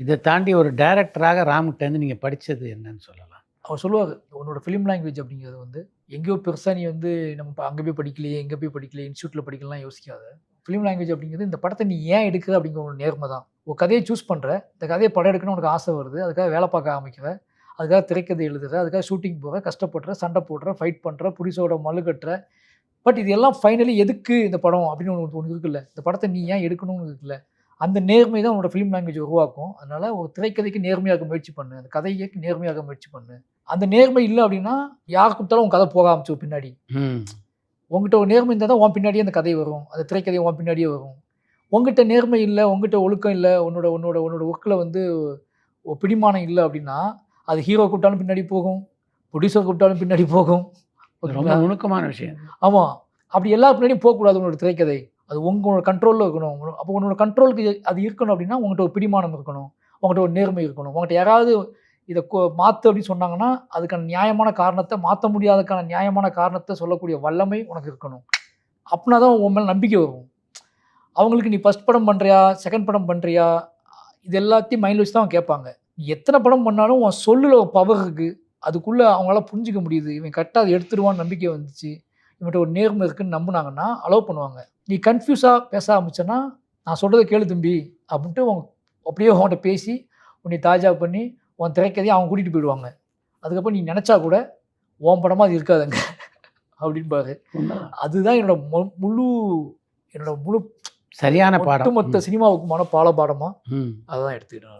இதை தாண்டி ஒரு டைரக்டராக ராம்கிட்டேருந்து நீங்கள் படித்தது என்னன்னு சொல்லலாம்? அவர் சொல்லுவார், உன்னோட ஃபிலிம் லாங்குவேஜ் அப்படிங்கிறது வந்து எங்கேயோ பெருசாக நீ வந்து நம்ம அங்கே போய் படிக்கலையே, எங்கே போய் படிக்கலையே, இன்ஸ்டியூட்டில் படிக்கலாம் யோசிக்காத. ஃபிலிம் லாங்குவேஜ் அப்படிங்கிறது இந்த படத்தை நீ ஏன் எடுக்கிற அப்படிங்கிற ஒரு நேர்மை தான். ஒரு கதையை சூஸ் பண்ணுற, இந்த கதையை படம் எடுக்கணும்னு உனக்கு ஆசை வருது, அதுக்காக வேலை பார்க்க ஆரம்பிக்கிற, அதுக்காக திரைக்கதை எழுதுற, அதுக்காக ஷூட்டிங் போகிற, கஷ்டப்படுற, சண்டை போடுற, ஃபைட் பண்ணுற, புடிசோட மல்லு கட்டுற. பட் இது எல்லாம் ஃபைனலி எதுக்கு இந்த படம் அப்படின்னு ஒன்று இருக்குல்ல, இந்த படத்தை நீ ஏன் எடுக்கணும்னு இருக்குல்ல, அந்த நேர்மை தான் உன்னோட ஃபிலிம் லாங்குவேஜ் உருவாக்கும். அதனால ஒரு திரைக்கதைக்கு நேர்மையாக முயற்சி பண்ணு, அந்த கதைக்கு நேர்மையாக முயற்சி பண்ணு. அந்த நேர்மை இல்லை அப்படின்னா யார் கூப்பிட்டாலும் உன் கதை போக ஆரம்பிச்சு பின்னாடி. உங்ககிட்ட ஒரு நேர்மை இருந்தால் தான் உன் பின்னாடியே அந்த கதை வரும், அந்த திரைக்கதை உன் பின்னாடியே வரும். உங்ககிட்ட நேர்மை இல்லை, உங்ககிட்ட ஒழுக்கம் இல்லை, உன்னோட உன்னோட உன்னோட ஒர்க்கில் வந்து ஒரு பிடிமானம் இல்லை அப்படின்னா அது ஹீரோ கூப்பிட்டாலும் பின்னாடி போகும், ப்ரொடியூசர் கூப்பிட்டாலும் பின்னாடி போகும். ரொம்ப நுணுக்கமான விஷயம். ஆமாம், அப்படி எல்லா பின்னாடியும் போகக்கூடாது. உன்னோட திரைக்கதை அது உங்களோட கண்ட்ரோலில் இருக்கணும். அப்போ உன்னோட கண்ட்ரோலுக்கு அது இருக்கணும் அப்படின்னா உங்கள்கிட்ட ஒரு பிடிமானம் இருக்கணும், உங்கள்கிட்ட ஒரு நேர்மை இருக்கணும். உங்கள்கிட்ட யாராவது இதை மாற்று அப்படின்னு சொன்னாங்கன்னா அதுக்கான நியாயமான காரணத்தை, மாற்ற முடியாததுக்கான நியாயமான காரணத்தை சொல்லக்கூடிய வல்லமை உனக்கு இருக்கணும். அப்படின்னா தான் உன் மேலே நம்பிக்கை வரும். அவங்களுக்கு நீ ஃபஸ்ட் படம் பண்ணுறியா, செகண்ட் படம் பண்ணுறியா, இது எல்லாத்தையும் மைண்டில் வச்சு தான் அவங்க கேட்பாங்க. நீ எத்தனை படம் பண்ணாலும் உன் சொல்லில் ஒரு பவர் இருக்குது, அதுக்குள்ளே அவங்களால புரிஞ்சிக்க முடியுது, இவன் கரெக்டாக அதை எடுத்துடுவான்னு நம்பிக்கை வந்துச்சு, இவன்கிட்ட ஒரு நேர்மை இருக்குன்னு நம்பினாங்கன்னா அலோவ் பண்ணுவாங்க. நீ கன்ஃபியூஸாக பேச ஆரம்பிச்சேன்னா நான் சொல்கிறத கேளு தம்பி அப்படின்ட்டு அப்படியே அவங்கள்ட்ட பேசி உன்னை தாஜா பண்ணி உன் திரைக்கதையை அவங்க கூட்டிகிட்டு போயிடுவாங்க. அதுக்கப்புறம் நீ நினச்சா கூட உன் படமாக அது இருக்காதுங்க அப்படின்பாரு. அதுதான் என்னோட முழு சரியான பாடம், ஒட்டுமொத்த சினிமாவுக்குமான பாடமாக அதுதான் எடுத்துக்கிட்டேன்.